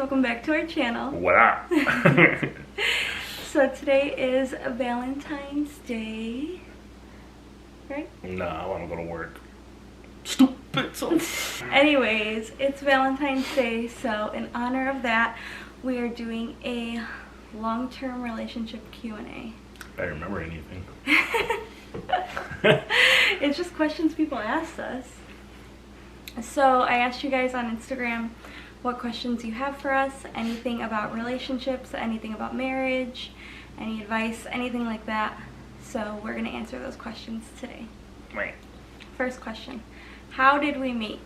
welcome back to our channel. What up? So today is Valentine's Day, right? Nah, I want to go to work. Stupid. So. Anyways, it's Valentine's Day, so in honor of that, we are doing a long-term relationship Q&A. I remember anything. It's just questions people asked us. So I asked you guys on Instagram what questions you have for us, anything about relationships, anything about marriage, any advice, anything like that. So we're going to answer those questions today. Right. First question, how did we meet?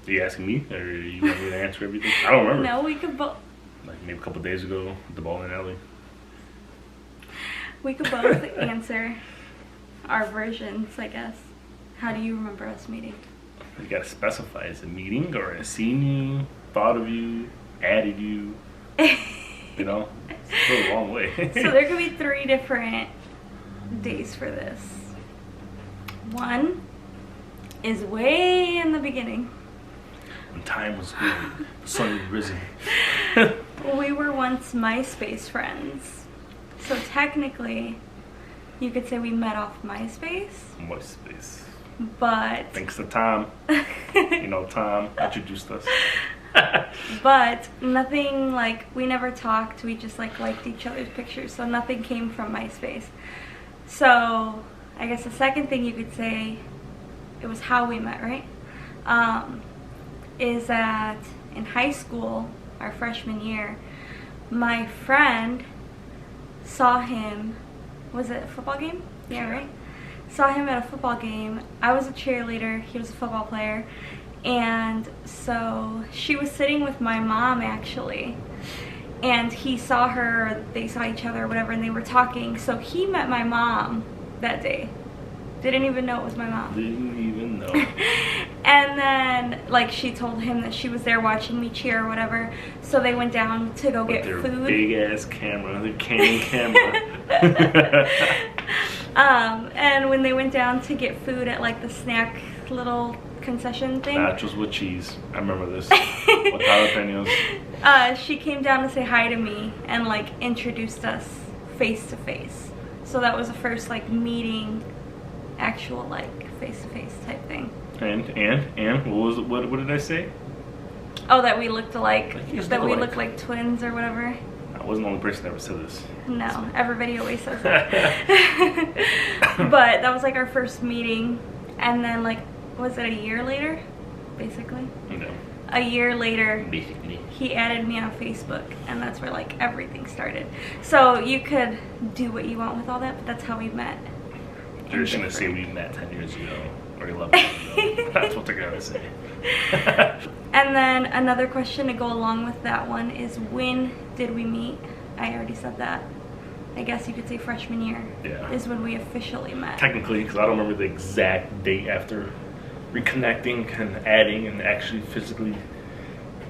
Are you asking me, or you want me to answer everything? I don't remember. No, we could both. Like maybe a couple days ago at the bowling alley. We could both answer our versions, I guess. How do you remember us meeting? You gotta specify, is it meeting or has seen you, thought of you, added you? You know, it's a long way. So there could be 3 different days for this. One is way in the beginning. When time was good, the sun had risen. We were once MySpace friends. So technically, you could say we met off MySpace. MySpace. But thanks to Tom. You know, Tom introduced us. But nothing, like, we never talked. We just like liked each other's pictures. So nothing came from MySpace. So I guess the second thing you could say, it was how we met, right? Is that in high school, our freshman year, my friend saw him, was it a football game? Yeah, right? Saw him at a football game. I was a cheerleader, he was a football player, and so she was sitting with my mom actually, and he saw her, they saw each other or whatever, and they were talking, so he met my mom that day. Didn't even know it was my mom. Didn't even know. And then, like, she told him that she was there watching me cheer or whatever, so they went down to go get their food. Big ass camera, their Canon camera. And when they went down to get food at like the snack little concession thing, nachos with cheese. I remember this. With jalapenos. She came down to say hi to me and like introduced us face to face. So that was the first like meeting, actual like face to face type thing. And what was it? What did I say? Oh, that we looked alike. That we alike. looked like twins or whatever. I wasn't the only person that ever said this. No, everybody always says that. But that was like our first meeting, and then like, was it a year later? Basically. No. A year later, Basically. he added me on Facebook, and that's where like everything started. So you could do what you want with all that, but that's how we met. They're just gonna say we met 10 years ago or 11 years ago. That's what they're gonna say. And then another question to go along with that one is, when did we meet? I already said that. I guess you could say freshman year. Yeah. Is when we officially met. Technically, because I don't remember the exact date after reconnecting and adding and actually physically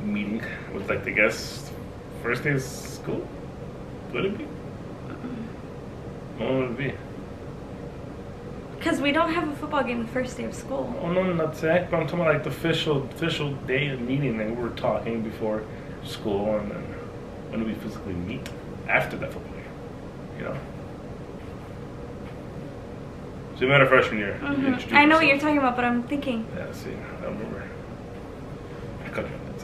meeting. It was like, I guess, first day of school? Would it be? What would it be? Because we don't have a football game the first day of school. Oh no, not that. But I'm talking about like the official day of meeting. Like we were talking before school, and then when do we physically meet after that football game? You know. So we met our freshman year. Mm-hmm. I know what you're talking about, but I'm thinking. Yeah, see, I don't remember. I couldn't remember.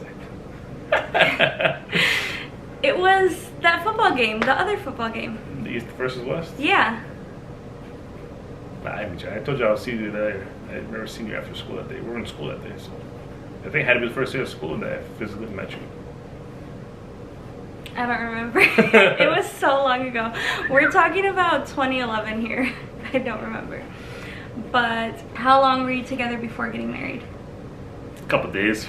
It was that football game, the other football game. The East versus West. Yeah. I told you I would see you there. I had never seen you after school that day. We were in school that day, so I think it had to be the first day of school that I physically met you. I don't remember. It was so long ago. We're talking about 2011 here. I don't remember. But how long were you together before getting married? A couple days.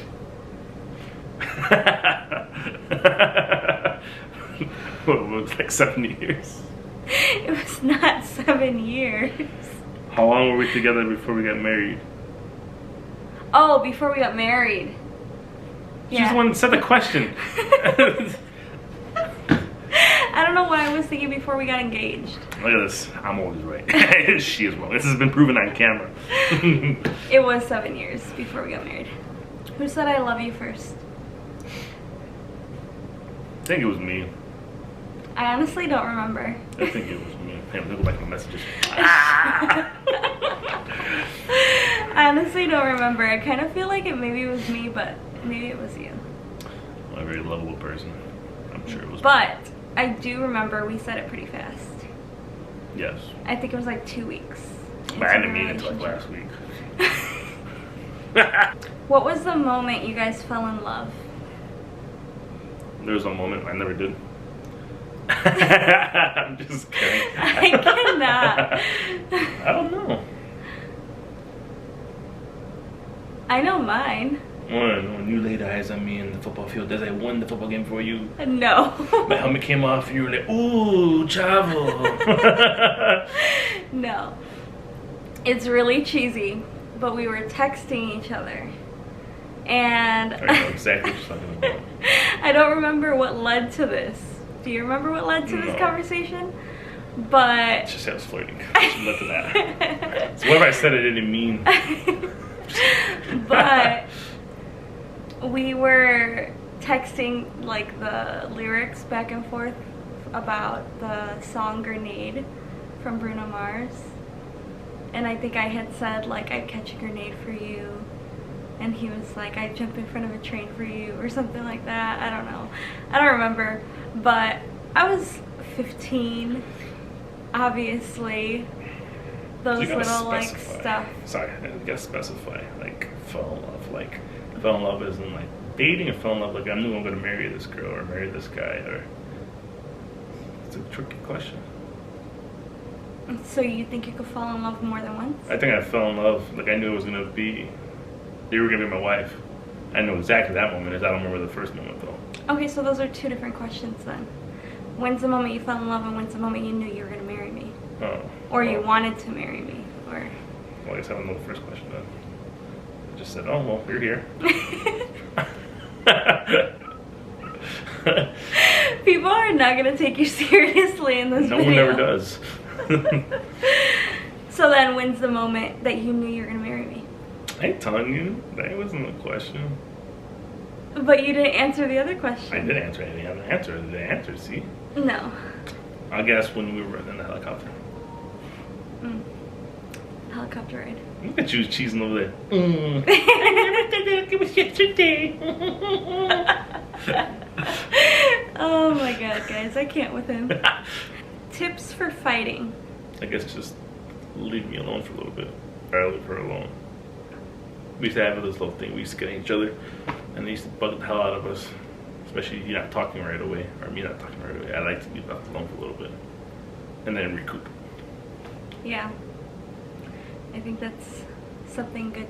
What was it, like 7 years? It was not 7 years. How long were we together before we got married? Oh, before we got married. She's the one that said the question. I don't know what I was thinking before we got engaged. Look at this. I'm always right. She is wrong. This has been proven on camera. It was 7 years before we got married. Who said I love you first? I think it was me. I honestly don't remember. I think it was me. Hey, I'm gonna go back to my messages. I honestly don't remember. I kind of feel like it maybe was me, but maybe it was you. I'm a very lovable person. I'm sure it was But I do remember we said it pretty fast. me. Yes. I think it was like 2 weeks. But I didn't mean it until like last week. What was the moment you guys fell in love? There was a moment I never did. I'm just kidding. I cannot. I don't know. I know mine. When you laid eyes on me in the football field as I won the football game for you. No. My helmet came off and you were like, ooh, Chavo. No. It's really cheesy, but we were texting each other. And I know exactly what you're talking about. I don't remember what led to this. Do you remember what led to this conversation? But It's just I was flirting. Just led to that. So whatever I said I didn't mean. but we were texting like the lyrics back and forth about the song Grenade from Bruno Mars. And I think I had said like I'd catch a grenade for you. And he was like, I'd jump in front of a train for you or something like that. I don't know. I don't remember. But I was 15, obviously. Those You gotta little like specify. stuff. Sorry, I gotta specify. Like, fell in love. Like, fell in love isn't like dating, or fell in love like I knew I'm gonna marry this girl or marry this guy. Or it's a tricky question. So you think you could fall in love more than once? I think I fell in love like I knew it was gonna be. You were gonna be my wife. I know exactly that moment is. I don't remember the first moment though. Okay, so those are two different questions then. When's the moment you fell in love and when's the moment you knew you were going to marry me? Oh. Or you wanted to marry me? Or Well, I guess I don't know the first question then. I just said, oh, well, you're here. People are not going to take you seriously in this No video. one ever does. So then when's the moment that you knew you were going to marry me? I ain't telling you. That wasn't a question. But you didn't answer the other question. I did answer anything. I haven't answered the answer, see? No. I guess when we were in the helicopter. Helicopter ride. Look at you cheesing over there. I never did that. It was yesterday. Oh my god, guys. I can't with him. Tips for fighting. I guess just leave me alone for a little bit. Or leave her alone. We used to have this little thing. We used to get at each other, and they used to bug the hell out of us. Especially you not talking right away, or me not talking right away. I like to be left alone for a little bit, and then recoup. Yeah. I think that's something good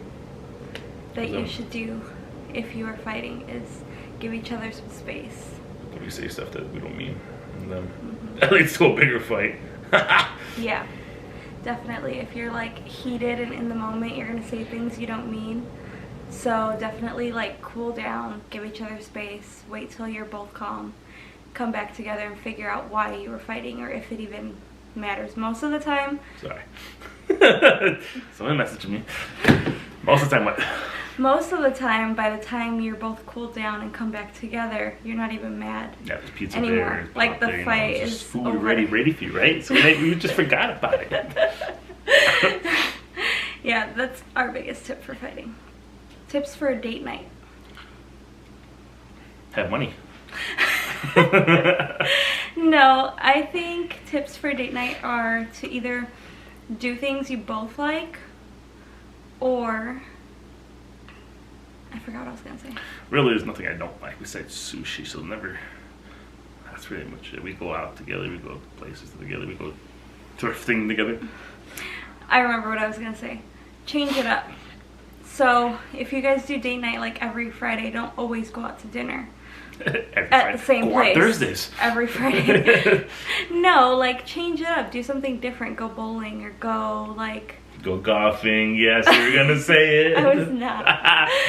that you should do if you are fighting, is give each other some space. We say stuff that we don't mean, and then that leads to a bigger fight. Yeah, definitely. If you're like heated and in the moment, you're gonna say things you don't mean. So definitely like cool down, give each other space, wait till you're both calm, come back together and figure out why you were fighting or if it even matters. Most of the time. Sorry. Someone messaged me. Most of the time, what? Most of the time, by the time you're both cooled down and come back together, you're not even mad. Yeah, there's pizza anymore. there. Like the there, fight there's is food over. ready for you, right? So we just forgot about it. Yeah, that's our biggest tip for fighting. Tips for a date night. Have money. No, I think tips for a date night are to either do things you both like, or I forgot what I was gonna say. Really, there's nothing I don't like besides sushi. So never. That's really much it. We go out together. We go places together. We go thrifting together. I remember what I was gonna say. Change it up. So if you guys do date night like every Friday, don't always go out to dinner at the same go place. On Thursdays. Every Friday. No, like change it up. Do something different. Go bowling or go like. Go golfing. Yes, you were gonna say it. I was not.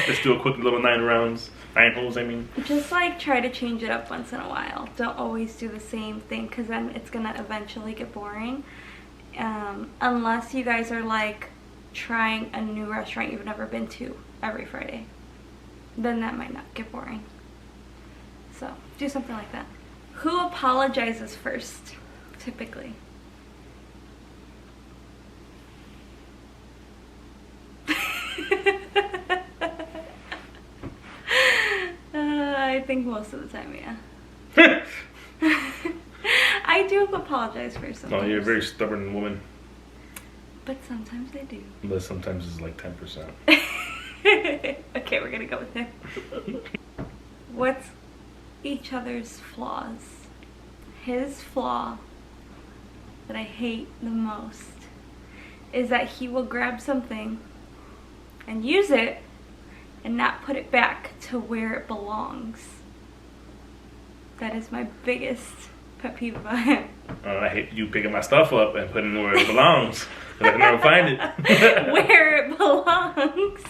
Let's do a quick little 9 rounds. 9 holes, I mean. Just like try to change it up once in a while. Don't always do the same thing because then it's gonna eventually get boring. Unless you guys are like trying a new restaurant you've never been to every Friday. then that might not get boring. So do something like that. Who apologizes first, typically? I think most of the time, yeah. I do apologize for sometimes. No, you're a very stubborn woman. But sometimes I do. But sometimes it's like 10%. Okay, we're gonna go with it. What's each other's flaws? His flaw that I hate the most is that he will grab something and use it and not put it back to where it belongs. That is my biggest pet peeve about him. I hate you picking my stuff up and putting it where it belongs. I can never find it. Where it belongs.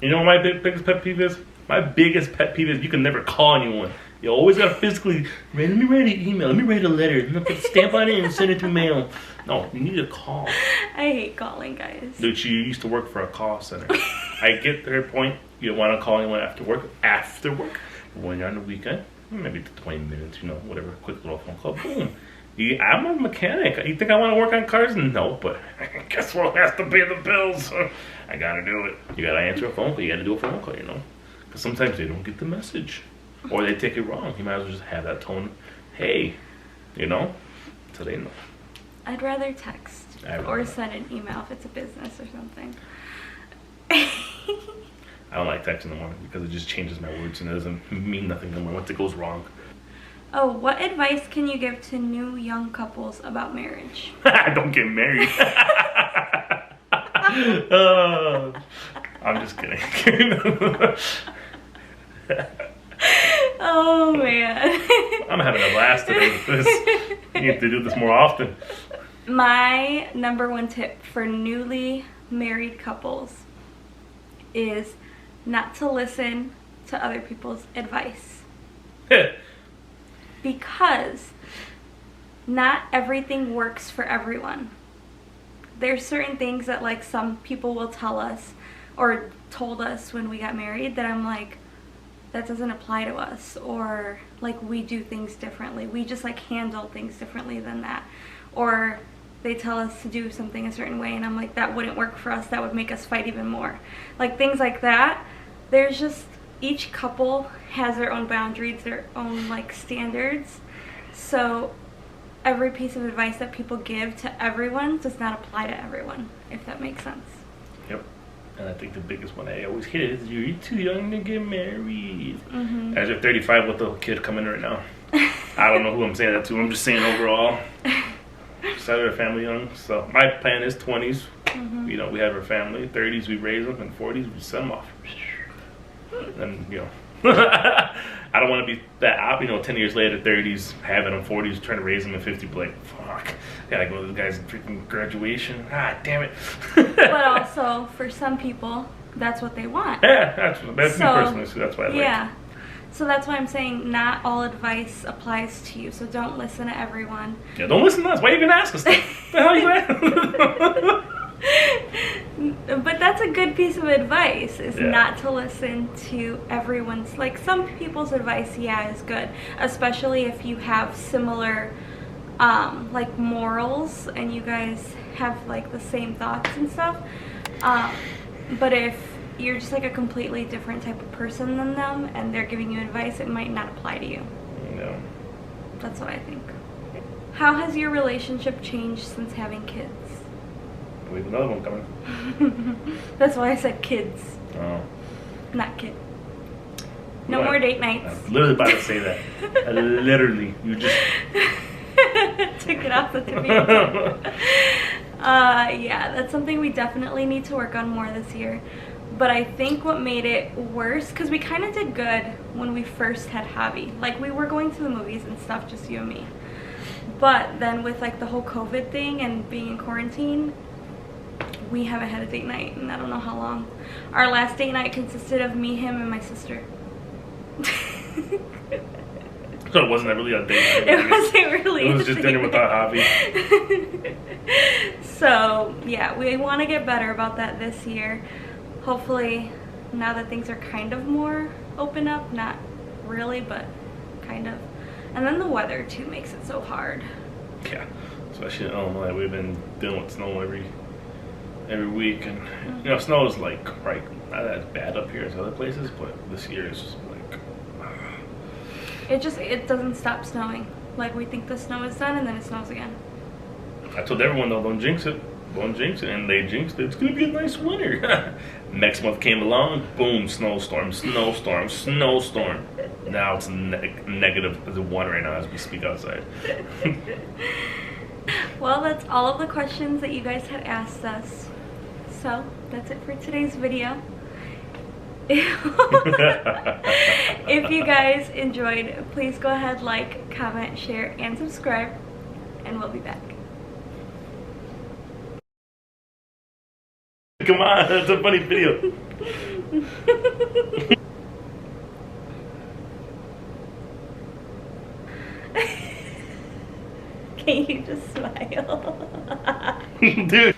You know what my biggest pet peeve is? My biggest pet peeve is you can never call anyone. You always gotta physically, let me write an email, let me write a letter, let me put a stamp on it and send it to mail. No, you need to call. I hate calling, guys. Dude, she used to work for a call center. I get their point. You don't want to call anyone after work. When you're on the weekend, maybe 20 minutes, whatever, quick little phone call, boom. I'm a mechanic. You think I want to work on cars? No, but guess what has to pay the bills? I gotta do it. You gotta answer a phone call. You gotta do a phone call, Because sometimes they don't get the message. Or they take it wrong. You might as well just have that tone. Hey, so they know. I'd rather text or send an email if it's a business or something. I don't like texting anymore because it just changes my words and it doesn't mean nothing anymore once it goes wrong. Oh, what advice can you give to new young couples about marriage? Don't get married. I'm just kidding. Oh, man. I'm having a blast today with this. You need to do this more often. My number one tip for newly married couples is not to listen to other people's advice. Because not everything works for everyone. There's certain things that like some people will tell us or told us when we got married that I'm like, that doesn't apply to us, or like we do things differently. We just like handle things differently than that. Or they tell us to do something a certain way and I'm like, that wouldn't work for us, that would make us fight even more. Like things like that. There's just, each couple has their own boundaries, their own like standards. So every piece of advice that people give to everyone does not apply to everyone, if that makes sense. Yep. And I think the biggest one I always hit is you're too young to get married. Mm-hmm. As you're 35 with a kid coming right now. I don't know who I'm saying that to. I'm just saying overall. Started a family young. So my plan is 20s. Mm-hmm. We have our family. 30s we raise them, and 40s we send them off. And I don't want to be that out. 10 years later, 30s, having them 40s, trying to raise them at 50, be like, fuck, gotta go to this guy's freaking graduation. Ah, damn it. But also, for some people, that's what they want. Yeah, that's me personally, so that's why I like it. Yeah. So that's why I'm saying not all advice applies to you. So don't listen to everyone. Yeah, don't listen to us. Why are you going to ask us that? What the hell are you at? But that's a good piece of advice, is not to listen to everyone's, like some people's advice, is good. Especially if you have similar, like morals and you guys have like the same thoughts and stuff. But if you're just like a completely different type of person than them and they're giving you advice, it might not apply to you. No. That's what I think. How has your relationship changed since having kids? We have another one coming. That's why I said kids. Oh. Not kid. No more date nights. I was literally about to say that. Literally. You just... took it off the tip of your tongue. Yeah, that's something we definitely need to work on more this year. But I think what made it worse, because we kind of did good when we first had Javi. Like, we were going to the movies and stuff, just you and me. But then with, like, the whole COVID thing and being in quarantine, we haven't had a date night in I don't know how long. Our last date night consisted of me, him, and my sister. So it wasn't really a date night. It wasn't really. It was just dinner without Javi. So, yeah, we want to get better about that this year. Hopefully now that things are kind of more open up, not really, but kind of. And then the weather too makes it so hard. Yeah, especially in Illinois, we've been dealing with snow every week, and you know, snow is like not as bad up here as other places, but this year is just like it doesn't stop snowing. Like, we think the snow is done and then it snows again. I told everyone though, don't jinx it, and they jinxed it. It's gonna be a nice winter. Next month came along, boom, snowstorm. Now it's -1 right now as we speak outside. Well, that's all of the questions that you guys had asked us. So that's it for today's video. If you guys enjoyed, please go ahead, like, comment, share, and subscribe, and we'll be back. Come on, that's a funny video. Can you just smile? Dude.